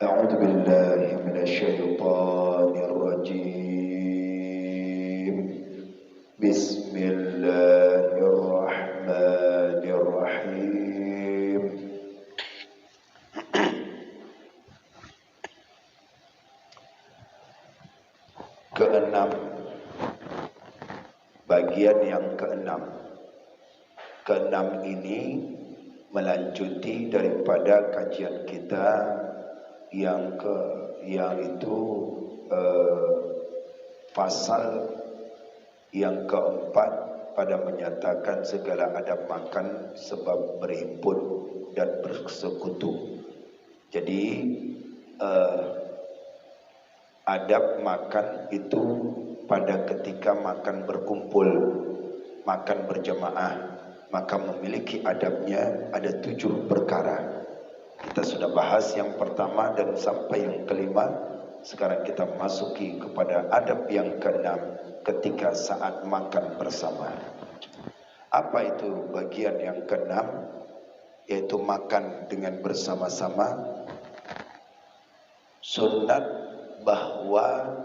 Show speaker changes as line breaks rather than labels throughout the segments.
أعوذ بالله من الشيطان الرجيم بسم الله الرحمن الرحيم Keenam, bagian yang keenam. Keenam ini melanjuti daripada kajian kita yang itu pasal yang keempat pada menyatakan segala adab makan sebab berhimpun dan bersekutu. Jadi adab makan itu pada ketika makan berkumpul, makan berjamaah, maka memiliki adabnya ada 7 perkara. Kita sudah bahas yang pertama dan sampai yang kelima. Sekarang kita masuki kepada adab yang keenam ketika saat makan bersama. Apa itu bagian yang keenam? Yaitu makan dengan bersama-sama. Sunnat bahwa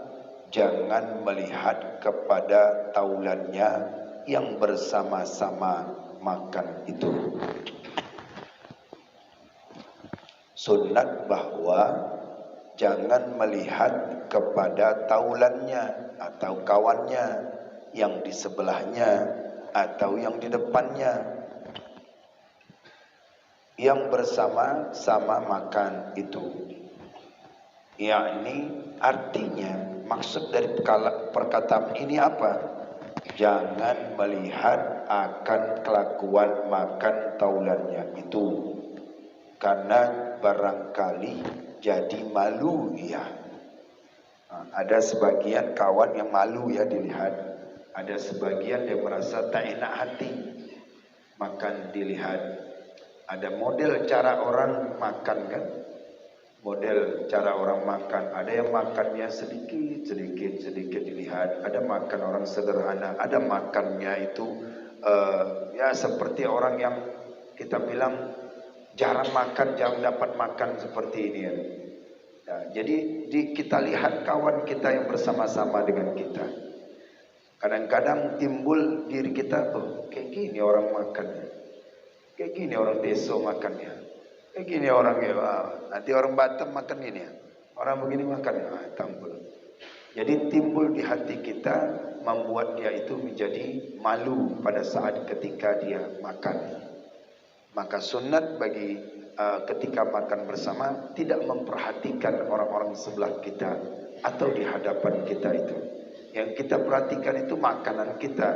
jangan melihat kepada taulannya yang bersama-sama makan itu. Sunnat bahwa jangan melihat kepada taulannya atau kawannya yang di sebelahnya atau yang di depannya yang bersama-sama makan itu. Yakni artinya maksud dari perkataan ini apa? Jangan melihat akan kelakuan makan taulannya itu, karena barangkali jadi malu ya. Ada sebagian kawan yang malu ya dilihat. Ada sebagian yang merasa tak enak hati makan dilihat. Ada model cara orang makan kan? Model cara orang makan. Ada yang makannya sedikit dilihat. Ada makan orang sederhana. Ada makannya itu ya seperti orang yang kita bilang jarang makan, jarang dapat makan seperti ini ya. Nah, jadi kita lihat kawan kita yang bersama-sama dengan kita. Kadang-kadang timbul diri kita, oh kayak gini orang makannya, kayak gini orang desa makannya, kayak gini orang ya, nanti orang Batam makan ini ya, orang begini makannya, tampil. Jadi timbul di hati kita, membuat dia itu menjadi malu pada saat ketika dia makan. Maka sunat bagi ketika makan bersama tidak memperhatikan orang-orang sebelah kita atau di hadapan kita itu. Yang kita perhatikan itu makanan kita,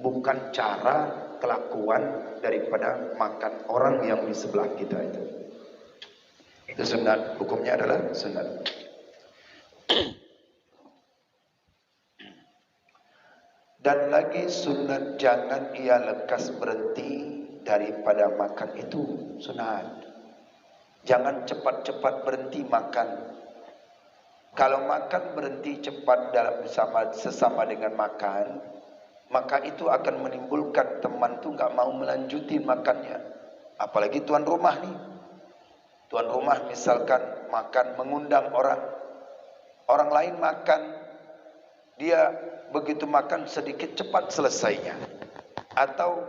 bukan cara kelakuan daripada makan orang yang di sebelah kita itu. Itu sunat, hukumnya adalah sunat. Dan lagi sunat jangan ia lekas berhenti daripada makan itu, sunat. Jangan cepat-cepat berhenti makan. Kalau makan berhenti cepat dalam sesama dengan makan, maka itu akan menimbulkan teman tu nggak mau melanjutin makannya. Apalagi tuan rumah nih. Tuan rumah misalkan makan mengundang orang lain makan, dia begitu makan sedikit cepat selesainya. Atau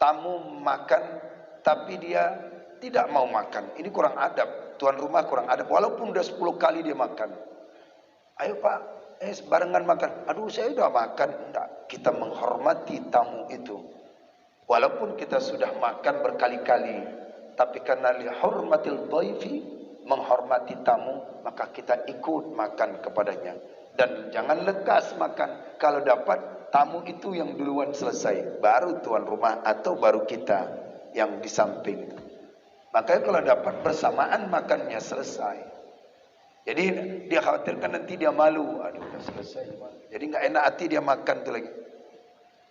tamu makan tapi dia tidak mau makan. Ini kurang adab. Tuan rumah kurang adab. Walaupun udah 10 kali dia makan. Ayo pak, barengan makan. Aduh saya udah makan. Enggak. Kita menghormati tamu itu. Walaupun kita sudah makan berkali-kali. Tapi karena lihurmatil dhaifi, menghormati tamu, maka kita ikut makan kepadanya. Dan jangan lekas makan. Kalau dapat, tamu itu yang duluan selesai. Baru tuan rumah atau baru kita yang di samping. Makanya kalau dapat bersamaan makannya selesai. Jadi dia khawatirkan nanti dia malu. Aduh udah selesai. Jadi nggak enak hati dia makan itu lagi.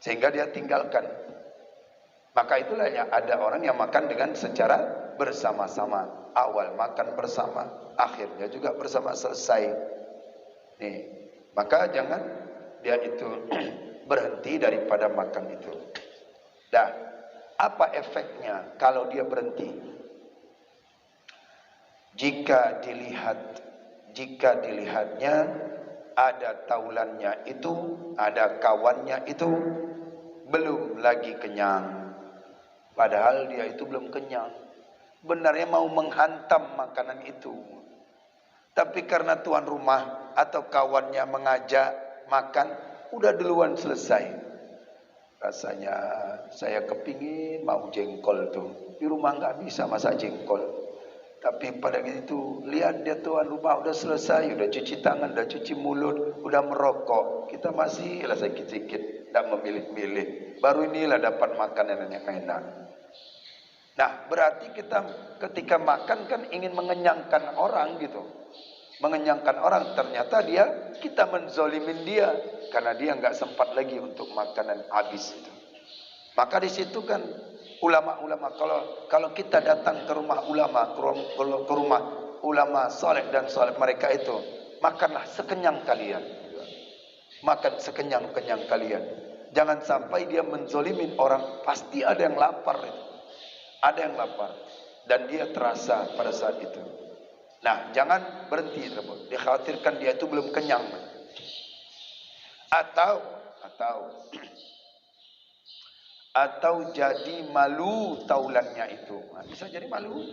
Sehingga dia tinggalkan. Maka itulah yang ada orang yang makan dengan secara bersama-sama. Awal makan bersama, akhirnya juga bersama selesai. Nih, maka jangan dia itu berhenti daripada makan itu. Dah, apa efeknya kalau dia berhenti? jika dilihatnya ada taulannya itu, ada kawannya itu, belum lagi kenyang. Padahal dia itu belum kenyang. Benarnya mau menghantam makanan itu. Tapi karena tuan rumah atau kawannya mengajak makan, udah duluan selesai. Rasanya saya kepingin mau jengkol tuh. Di rumah nggak bisa masak jengkol. Tapi pada itu lihat dia tuan rumah udah selesai, udah cuci tangan, udah cuci mulut, udah merokok. Kita masih lah sedikit-sedikit, tidak memilih-milih. Baru inilah dapat makanan yang enak. Nah, berarti kita ketika makan kan ingin mengenyangkan orang gitu. Mengenyangkan orang, ternyata kita menzolimin dia karena dia nggak sempat lagi untuk makanan habis itu. Maka di situ kan ulama-ulama, kalau kita datang ke rumah ulama, ke rumah ulama saleh dan saleh mereka itu, makanlah sekenyang kalian. Makan sekenyang-kenyang kalian. Jangan sampai dia menzolimin orang, pasti ada yang lapar itu. Ada yang lapar dan dia terasa pada saat itu. Nah, jangan berhenti tersebut. Dikhawatirkan dia itu belum kenyang. Atau jadi malu taulannya itu. Nah, bisa jadi malu.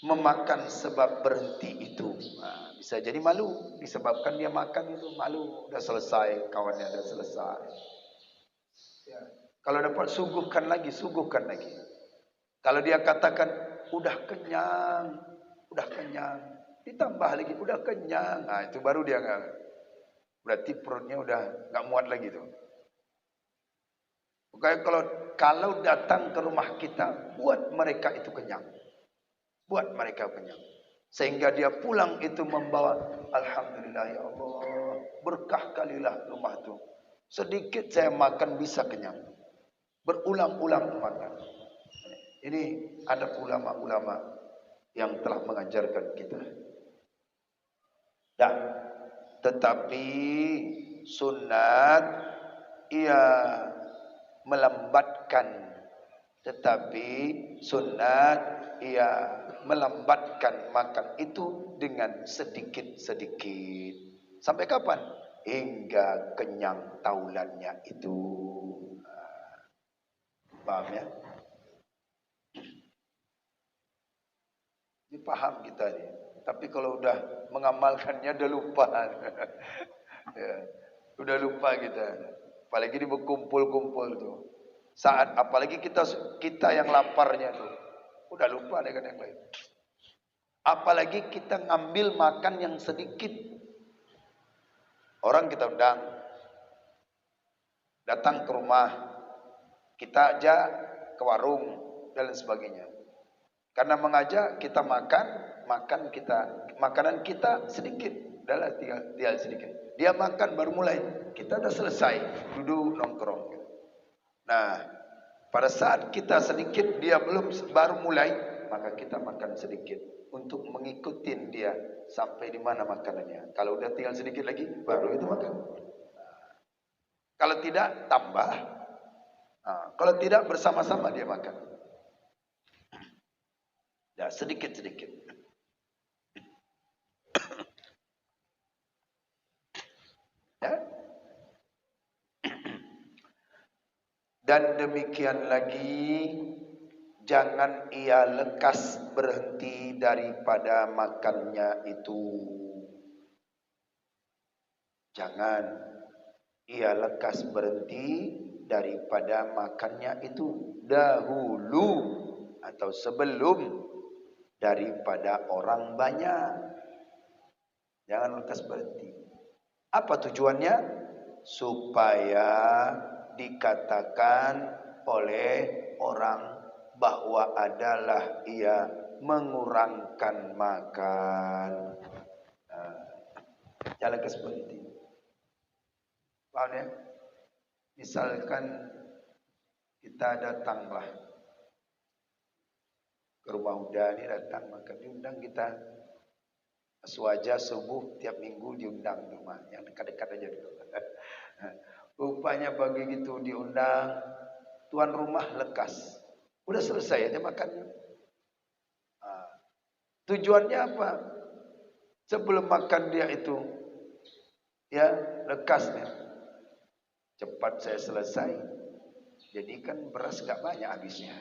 Memakan sebab berhenti itu. Nah, bisa jadi malu. Disebabkan dia makan itu malu. Udah selesai, kawannya udah selesai. Ya. Kalau dapat suguhkan lagi. Kalau dia katakan udah kenyang, ditambah lagi udah kenyang, nah itu baru dia nggak, berarti perutnya udah nggak muat lagi tuh. Oke, kalau datang ke rumah kita, buat mereka itu kenyang, sehingga dia pulang itu membawa alhamdulillah ya Allah, berkah kalilah rumah itu. Sedikit saya makan bisa kenyang, berulang-ulang makan. Ini ada ulama-ulama yang telah mengajarkan kita. Dan tetapi sunat ia melambatkan, makan itu dengan sedikit-sedikit. Sampai kapan? Hingga kenyang taulannya itu. Paham ya? Ini paham kita nih. Tapi kalau udah mengamalkannya udah lupa. Ya, udah lupa kita. Apalagi di berkumpul-kumpul tuh. Saat apalagi kita yang laparnya tuh. Udah lupa dengan yang lain. Apalagi kita ngambil makan yang sedikit. Orang kita undang. Datang ke rumah. Kita ajak ke warung dan lain sebagainya. Karena mengajak kita makanan kita sedikit, udahlah tinggal sedikit. Dia makan baru mulai, kita udah selesai, duduk nongkrong. Nah, pada saat kita sedikit, dia baru mulai, maka kita makan sedikit untuk mengikuti dia sampai di mana makanannya. Kalau udah tinggal sedikit lagi, baru itu makan. Kalau tidak, tambah. Kalau tidak, bersama-sama dia makan. Ya, sedikit-sedikit. Ya. Dan demikian lagi, jangan ia lekas berhenti daripada makannya itu. Jangan ia lekas berhenti daripada makannya itu dahulu atau sebelum daripada orang banyak. Jangan lekas berhenti. Apa tujuannya? Supaya dikatakan oleh orang bahwa adalah ia mengurangkan makan. Jangan lekas berhenti. Paham ya? Misalkan kita datanglah ke rumah Huda ini, datang maka diundang kita Aswaja subuh tiap minggu diundang di rumah yang dekat-dekat aja dulu. Rupanya begitu diundang, tuan rumah lekas, udah selesai aja makannya. Tujuannya apa? Sebelum makan dia itu, ya lekasnya. Cepat saya selesai. Jadi kan beras gak banyak habisnya.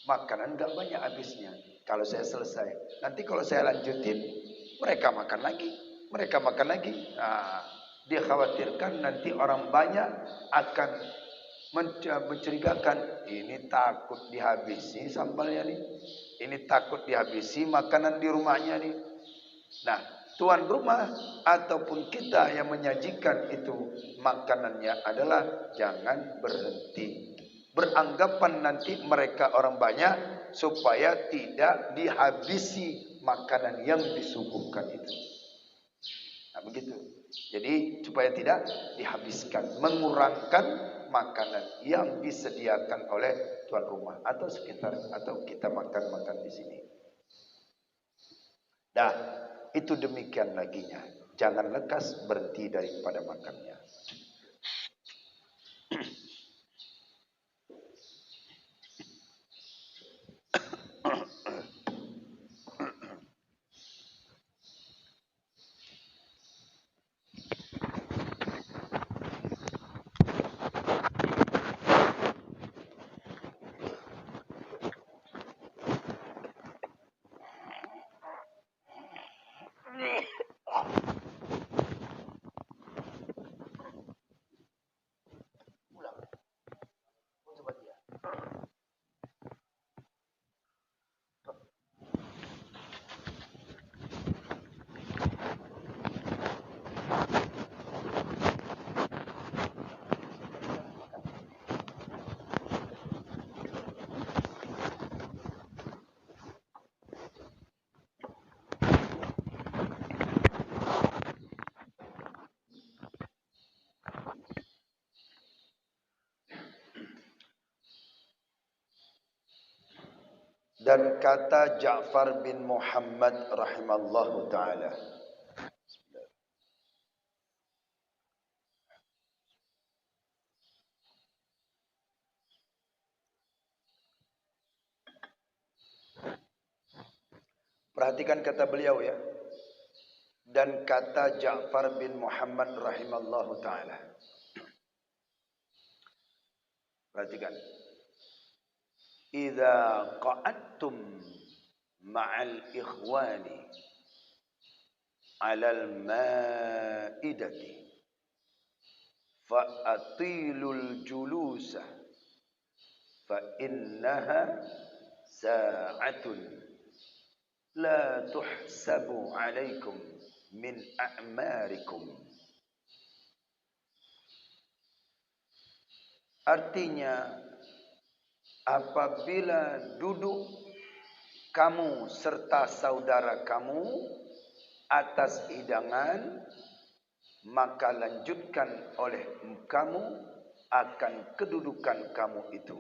Makanan gak banyak habisnya. Kalau saya selesai. Nanti kalau saya lanjutin, mereka makan lagi. Mereka makan lagi. Nah, dia khawatirkan nanti orang banyak akan mencurigakan. Ini takut dihabisi sambalnya nih. Ini takut dihabisi makanan di rumahnya nih. Nah, tuan rumah ataupun kita yang menyajikan itu makanannya adalah jangan berhenti. Beranggapan nanti mereka orang banyak supaya tidak dihabisi makanan yang disuguhkan itu. Nah, begitu. Jadi supaya tidak dihabiskan, mengurangkan makanan yang disediakan oleh tuan rumah atau sekitar atau kita makan di sini. Dah, itu demikian laginya. Jangan lekas berhenti daripada makannya. Dan kata Ja'far bin Muhammad rahimallahu ta'ala. Perhatikan kata beliau ya. Dan kata Ja'far bin Muhammad rahimallahu ta'ala. Perhatikan. Idza qa'adtum ma'al ikhwani 'alal ma'idati fa'atilul julusa fa innaha sa'atun la tuhsabu 'alaikum min a'marikum. Artinya, apabila duduk kamu serta saudara kamu atas hidangan, maka lanjutkan oleh kamu akan kedudukan kamu itu.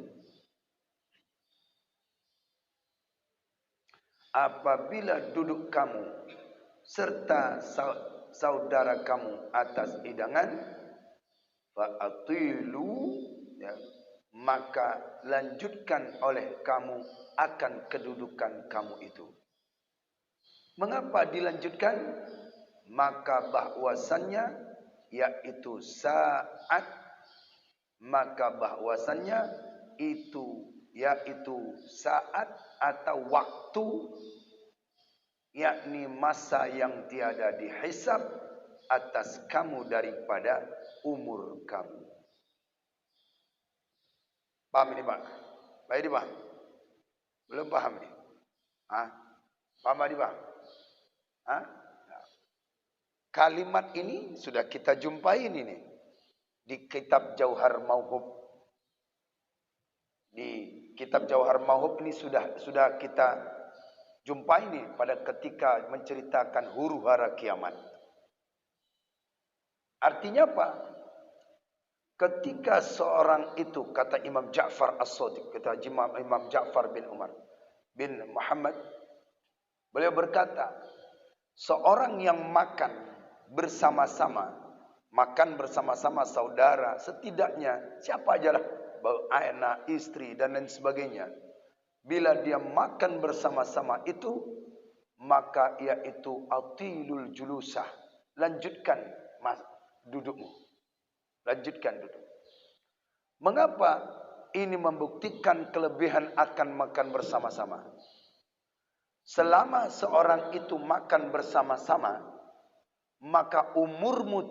Apabila duduk kamu serta saudara kamu atas hidangan, fa'atilu, ya, maka lanjutkan oleh kamu akan kedudukan kamu itu. Mengapa dilanjutkan? Maka bahwasannya yaitu saat, maka bahwasannya itu yaitu saat atau waktu, yakni masa yang tiada dihisab atas kamu daripada umur kamu. Paham ini Pak? Baik ini Pak? Belum paham ini? Paham ini Pak? Kalimat ini sudah kita jumpai ini di kitab Jauhar Mauhub. Di kitab Jauhar Mauhub ini sudah kita jumpai ini pada ketika menceritakan huru hara kiamat. Artinya apa? Ketika seorang itu, kata Imam Ja'far As-Sadiq, kata Imam Ja'far bin Umar bin Muhammad, beliau berkata, seorang yang makan bersama-sama saudara, setidaknya siapa aja lah, anak, istri dan lain sebagainya. Bila dia makan bersama-sama itu, maka yaitu atilul julusah. Lanjutkan dudukmu. Lanjutkan duduk. Mengapa? Ini membuktikan kelebihan akan makan bersama-sama. Selama seorang itu makan bersama-sama, maka umurmu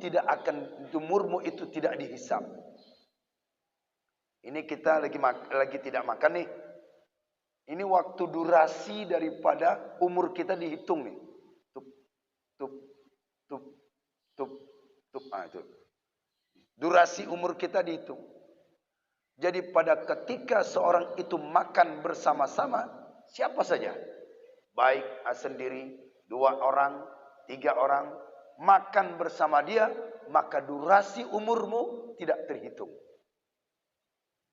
itu tidak dihisap. Ini kita lagi tidak makan nih. Ini waktu durasi daripada umur kita dihitung nih. Tup, tup, tup, tup, tup. Itu. Durasi umur kita dihitung. Jadi pada ketika seorang itu makan bersama-sama, siapa saja, baik sendiri, 2 orang, 3 orang, makan bersama dia, maka durasi umurmu tidak terhitung.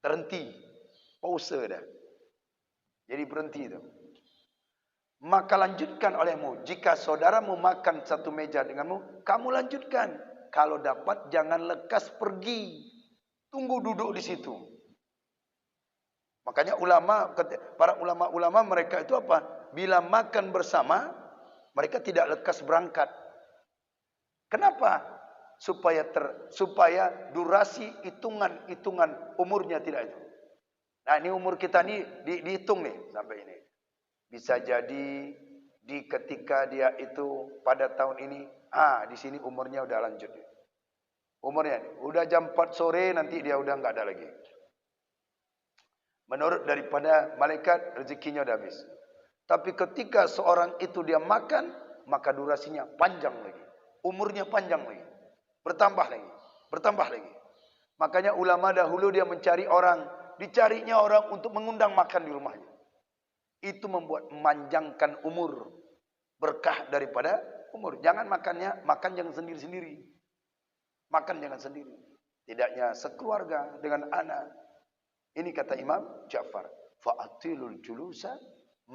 Terhenti, pause dah. Jadi berhenti itu. Maka lanjutkan olehmu. Jika saudaramu makan satu meja denganmu, kamu lanjutkan. Kalau dapat jangan lekas pergi. Tunggu duduk di situ. Makanya para ulama-ulama mereka itu apa? Bila makan bersama, mereka tidak lekas berangkat. Kenapa? Supaya durasi hitungan umurnya tidak itu. Nah, ini umur kita ini dihitung nih sampai ini. Bisa jadi ketika dia itu pada tahun ini, di sini umurnya udah lanjut. Umurnya udah jam 4 sore nanti dia udah nggak ada lagi. Menurut daripada malaikat rezekinya udah habis. Tapi ketika seorang itu dia makan, maka durasinya panjang lagi. Umurnya panjang lagi. Bertambah lagi. Makanya ulama dahulu dia dicarinya orang untuk mengundang makan di rumahnya. Itu membuat memanjangkan umur. Berkah daripada umur. Jangan makan jangan sendiri-sendiri. Makan jangan sendiri. Tidaknya sekeluarga dengan anak. Ini kata Imam Ja'far. Fa'atilul julusa,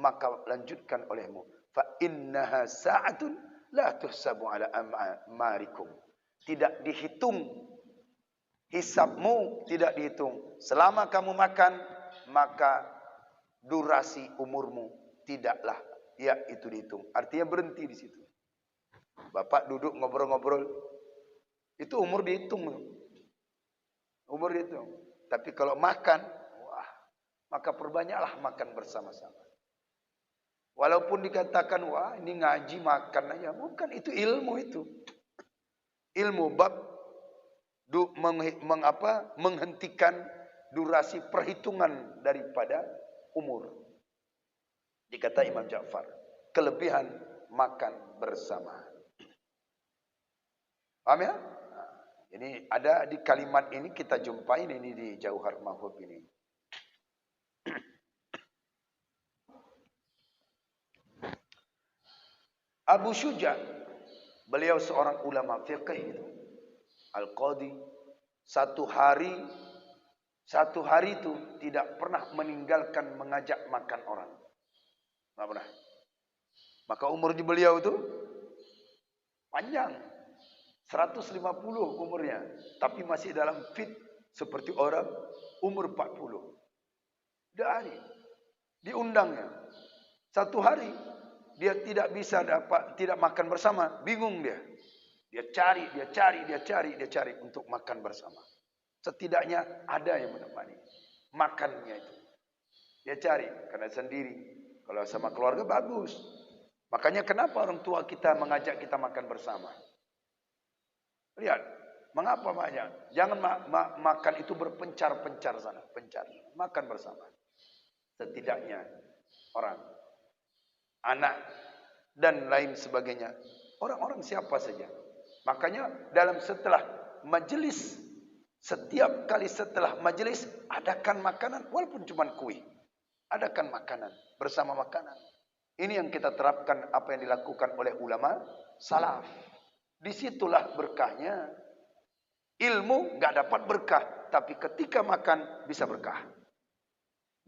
maka lanjutkan olehmu. Fa'innaha sa'atun la tuhsabu ala amarikum. Tidak dihitung. Hisabmu tidak dihitung. Selama kamu makan, maka durasi umurmu tidaklah itu dihitung. Artinya berhenti di situ. Bapak duduk ngobrol-ngobrol, itu umur dihitung. Umur dihitung. Tapi kalau makan, maka perbanyaklah makan bersama-sama. Walaupun dikatakan, ini ngaji makan aja. Bukan, itu ilmu itu. Ilmu bab menghentikan durasi perhitungan daripada umur. Dikata Imam Ja'far, kelebihan makan bersama. Paham ya? Ini ada di kalimat ini kita jumpai ini di Jauhar Mahfudz ini. Abu Syuja, beliau seorang ulama fiqih itu, Al-Qadi, satu hari itu tidak pernah meninggalkan mengajak makan orang. Tidak pernah. Maka umur di beliau itu panjang. 150 umurnya. Tapi masih dalam fit seperti orang umur 40. Dari diundangnya. Satu hari dia tidak makan bersama. Bingung dia. Dia cari untuk makan bersama. Setidaknya ada yang menemani. Makannya itu. Dia cari karena sendiri. Kalau sama keluarga bagus. Makanya kenapa orang tua kita mengajak kita makan bersama? Lihat, mengapa banyak? Jangan makan itu berpencar-pencar sana. Pencar. Makan bersama. Setidaknya orang. Anak. Dan lain sebagainya. Orang-orang siapa saja. Makanya setelah majelis, setiap kali setelah majelis, adakan makanan, walaupun cuma kuih. Adakan makanan, bersama makanan. Ini yang kita terapkan apa yang dilakukan oleh ulama salaf. Disitulah berkahnya. Ilmu gak dapat berkah, tapi ketika makan bisa berkah.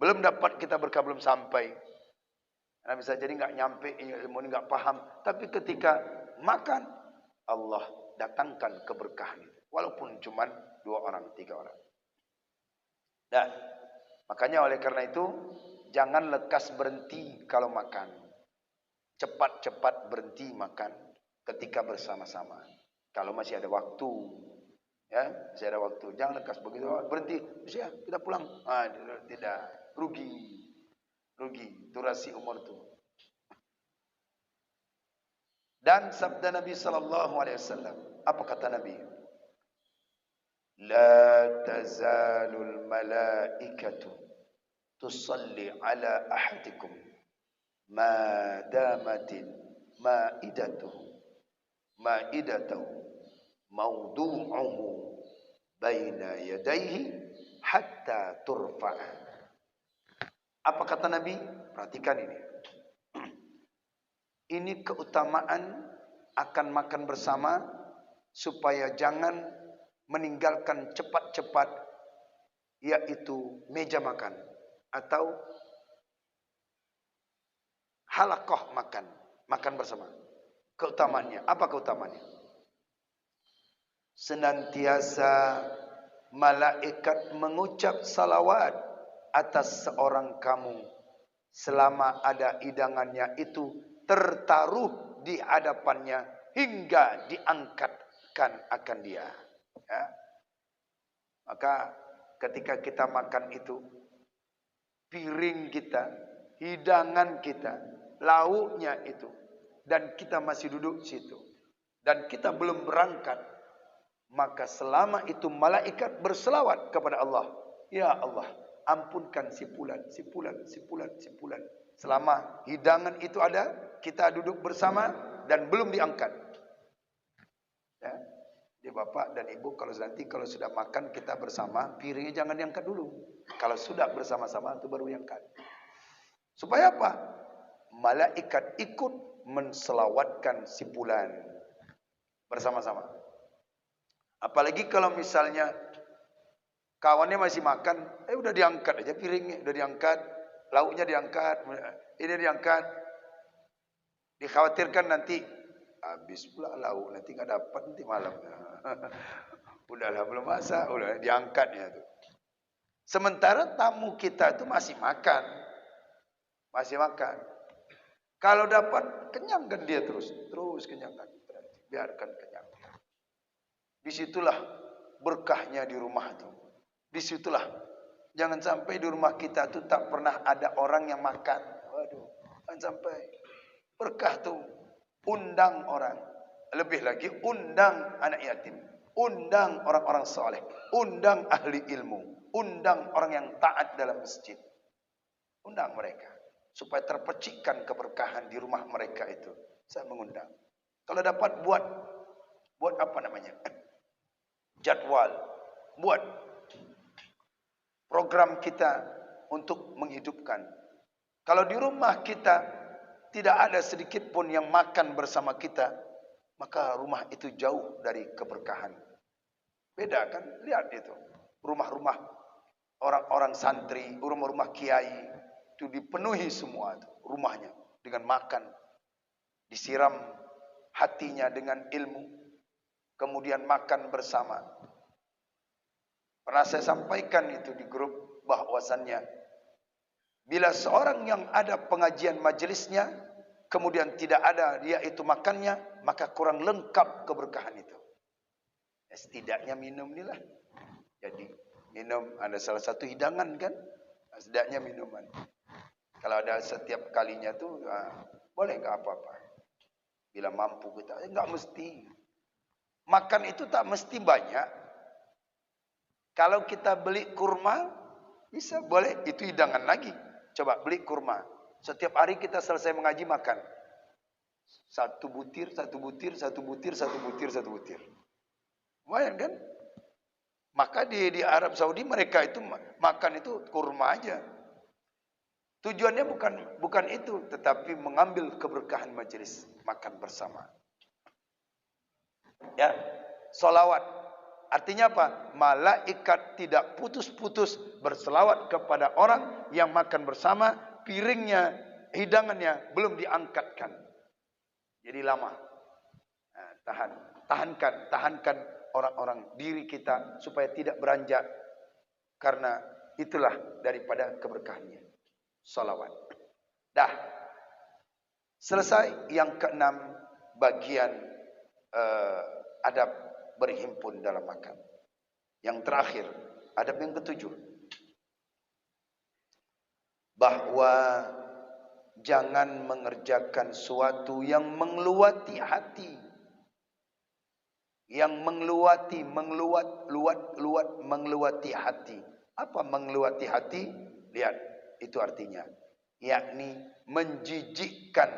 Belum dapat kita berkah, belum sampai. Karena bisa jadi gak nyampe, ilmu ini gak paham. Tapi ketika makan, Allah datangkan keberkahan itu. Walaupun cuma 2 orang, 3 orang. Dan makanya oleh karena itu, jangan lekas berhenti kalau makan. cepat-cepat berhenti makan ketika bersama-sama. Kalau masih ada waktu, ya, masih ada waktu. Jangan lekas begitu berhenti, ya, kita pulang. Tidak, rugi, durasi umur itu. Dan sabda Nabi sallallahu alaihi wasallam, apa kata Nabi? La tazalul malaikatu tusalli ala ahadikum ma damatin ma'idatuhu mawdu'uhu baina yadayhi hatta turfa'a. Apa kata Nabi? Perhatikan ini. Ini keutamaan akan makan bersama supaya jangan meninggalkan cepat-cepat, yaitu meja makan atau halakoh makan bersama. Keutamaannya, apa keutamaannya? Senantiasa malaikat mengucap salawat atas seorang kamu selama ada hidangannya itu tertaruh di hadapannya hingga diangkatkan akan dia. Ya. Maka ketika kita makan itu, piring kita, hidangan kita, lauknya itu, dan kita masih duduk di situ, dan kita belum berangkat, maka selama itu malaikat berselawat kepada Allah, ya Allah, ampunkan si fulan. Selama hidangan itu ada, kita duduk bersama dan belum diangkat. Ya. Jadi bapak dan ibu kalau sudah makan kita bersama, piringnya jangan diangkat dulu. Kalau sudah bersama-sama itu baru diangkat. Supaya apa? Malaikat ikut menselawatkan si fulan bersama-sama. Apalagi kalau misalnya kawannya masih makan, udah diangkat aja piringnya, udah diangkat, lauknya diangkat, ini diangkat. Dikhawatirkan nanti habis pula lauk, nanti nggak dapat nanti malam. Udahlah belum masak, udah diangkatnya tuh. Sementara tamu kita itu masih makan. Kalau dapat kenyangkan dia terus kenyangkan. Biarkan kenyang. Disitulah berkahnya di rumah itu. Disitulah. Jangan sampai di rumah kita tuh tak pernah ada orang yang makan. Waduh, jangan sampai. Berkah tuh. Undang orang. Lebih lagi undang anak yatim. Undang orang-orang soleh. Undang ahli ilmu. Undang orang yang taat dalam masjid. Undang mereka. Supaya terpercikkan keberkahan di rumah mereka itu. Saya mengundang. Kalau dapat buat apa namanya? Jadwal. Buat program kita untuk menghidupkan. Kalau di rumah kita tidak ada sedikit pun yang makan bersama kita, maka rumah itu jauh dari keberkahan. Beda kan? Lihat itu. Rumah-rumah orang-orang santri, rumah-rumah kiai, itu dipenuhi semua itu, rumahnya dengan makan. Disiram hatinya dengan ilmu. Kemudian makan bersama. Pernah saya sampaikan itu di grup bahwasannya bila seorang yang ada pengajian majelisnya kemudian tidak ada dia itu makannya, maka kurang lengkap keberkahan itu. Ya, setidaknya minum inilah. Jadi minum ada salah satu hidangan kan? Setidaknya minuman. Kalau ada setiap kalinya tuh boleh nggak apa-apa. Bila mampu kita, nggak mesti. Makan itu tak mesti banyak. Kalau kita beli kurma, bisa boleh, itu hidangan lagi. Coba beli kurma. Setiap hari kita selesai mengaji makan. Satu butir. Lumayan kan? Maka di Arab Saudi mereka itu makan itu kurma aja. Tujuannya bukan itu, tetapi mengambil keberkahan majelis makan bersama. Ya, solawat. Artinya apa? Malaikat tidak putus-putus berselawat kepada orang yang makan bersama, piringnya, hidangannya belum diangkatkan. Jadi lama. Nah, tahankan orang-orang diri kita supaya tidak beranjak. Karena itulah daripada keberkahannya. Salawat. Dah. Selesai. Yang keenam, bagian adab berhimpun dalam makan. Yang terakhir, adab yang ketujuh, bahwa jangan mengerjakan suatu yang mengeluati hati. Yang mengeluati hati. Apa mengeluati hati? Lihat, itu artinya, yakni menjijikkan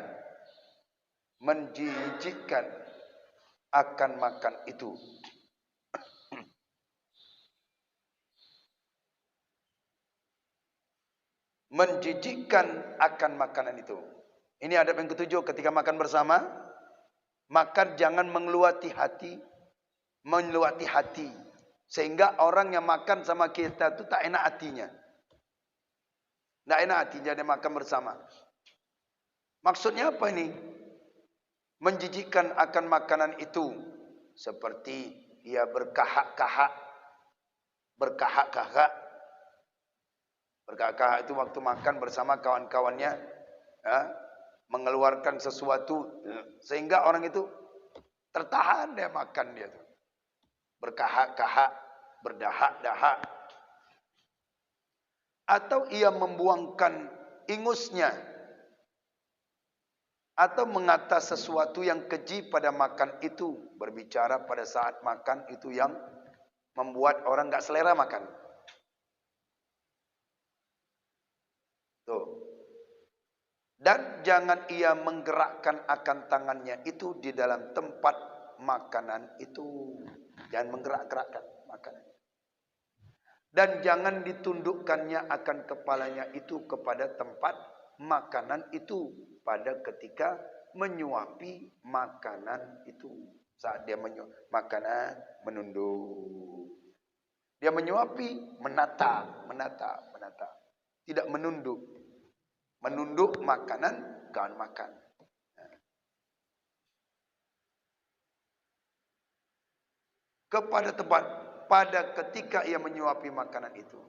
akan makan itu. Menjijikkan akan makanan itu. Ini adab yang ketujuh ketika makan bersama. Makan jangan mengeluati hati. Sehingga orang yang makan sama kita itu tak enak hatinya. Tak enak hatinya dia makan bersama. Maksudnya apa ini? Menjijikkan akan makanan itu. Seperti ia berkahak-kahak. Berkahak-kahak itu waktu makan bersama kawan-kawannya. Ya, mengeluarkan sesuatu. Sehingga orang itu tertahan dia makan dia tuh. Berkahak-kahak, berdahak-dahak. Atau ia membuangkan ingusnya. Atau mengata sesuatu yang keji pada makan itu. Berbicara pada saat makan itu yang membuat orang gak selera makan. Tuh. Dan jangan ia menggerakkan akan tangannya itu di dalam tempat makanan itu. Jangan menggerak-gerakkan makanan. Dan jangan ditundukkannya akan kepalanya itu kepada tempat makanan itu. Pada ketika menyuapi makanan itu. Saat dia menyuapi makanan, menunduk. Dia menyuapi, menata. Tidak menunduk. Menunduk makanan, kawan makan. Kepada tempat, pada ketika ia menyuapi makanan itu.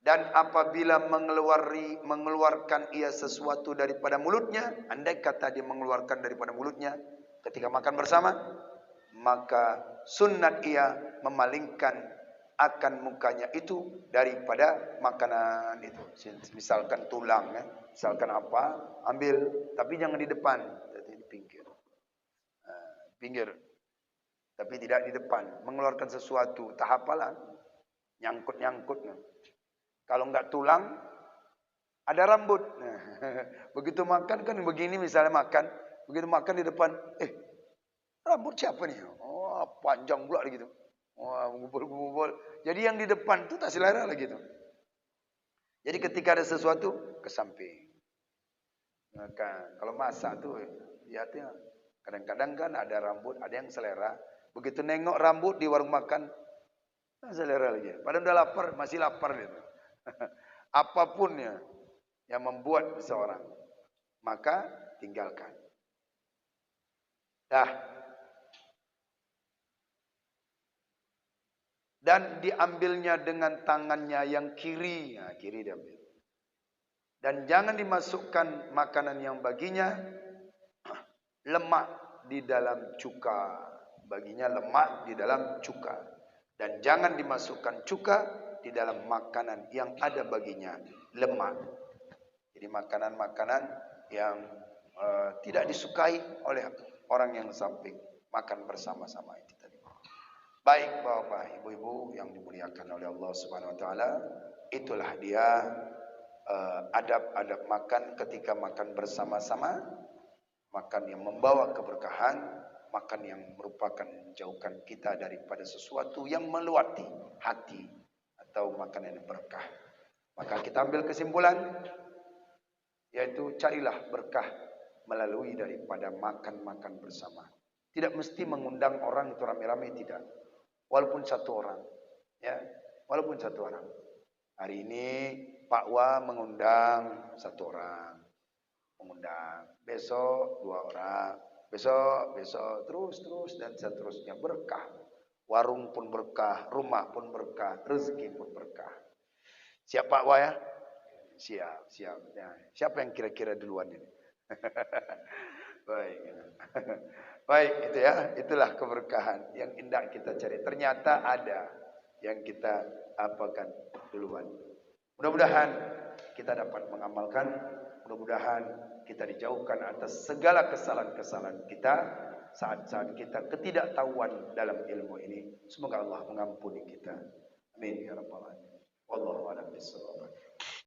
Dan apabila mengeluarkan ia sesuatu daripada mulutnya, andai kata dia mengeluarkan daripada mulutnya ketika makan bersama, maka sunnat ia memalingkan akan mukanya itu daripada makanan itu. Misalkan tulang, misalkan apa, ambil, tapi jangan di depan, di pinggir. Pinggir, tapi tidak di depan. Mengeluarkan sesuatu, tak apalah, nyangkut. Kalau enggak tulang, ada rambut. Begitu makan kan begini misalnya makan. Begitu makan di depan, rambut siapa nih? Oh, panjang pula gitu. Wah, mengumpul. Jadi yang di depan itu tak selera lagi tuh. Jadi ketika ada sesuatu, ke samping. Maka kalau masak tuh, lihatnya. Kadang-kadang kan ada rambut, ada yang selera. Begitu nengok rambut di warung makan, tak selera lagi. Padahal udah lapar, masih lapar gitu. Apapun ya yang membuat seseorang, maka tinggalkan. Dan diambilnya dengan tangannya yang kiri. Kiri diambil. Dan jangan dimasukkan makanan yang baginya lemak di dalam cuka. Baginya lemak di dalam cuka. Dan jangan dimasukkan cuka di dalam makanan yang ada baginya lemak. Jadi makanan-makanan yang tidak disukai oleh orang yang samping makan bersama-sama itu tadi. Baik Bapak, Ibu-ibu yang dimuliakan oleh Allah Subhanahu wa taala, itulah dia adab-adab makan ketika makan bersama-sama, makan yang membawa keberkahan, makan yang merupakan menjauhkan kita daripada sesuatu yang meluati hati atau makanan yang berkah. Maka kita ambil kesimpulan, yaitu carilah berkah melalui daripada makan-makan bersama. Tidak mesti mengundang orang itu rame-rame, tidak. Walaupun satu orang, ya, walaupun satu orang. Hari ini Pak Wa mengundang satu orang, besok 2 orang, besok terus dan seterusnya, berkah. Warung pun berkah, rumah pun berkah, rezeki pun berkah. Siap Pak Wa ya? Siap. Ya. Siapa yang kira-kira duluan ini? Baik. Baik, itu ya. Itulah keberkahan yang hendak kita cari. Ternyata ada yang kita apakan duluan. Mudah-mudahan kita dapat mengamalkan. Mudah-mudahan kita dijauhkan atas segala kesalahan-kesalahan kita saat-saat kita ketidaktahuan dalam ilmu ini. Semoga Allah mengampuni kita. Amin ya rabbal alamin. Wallahu a'lam bishawab.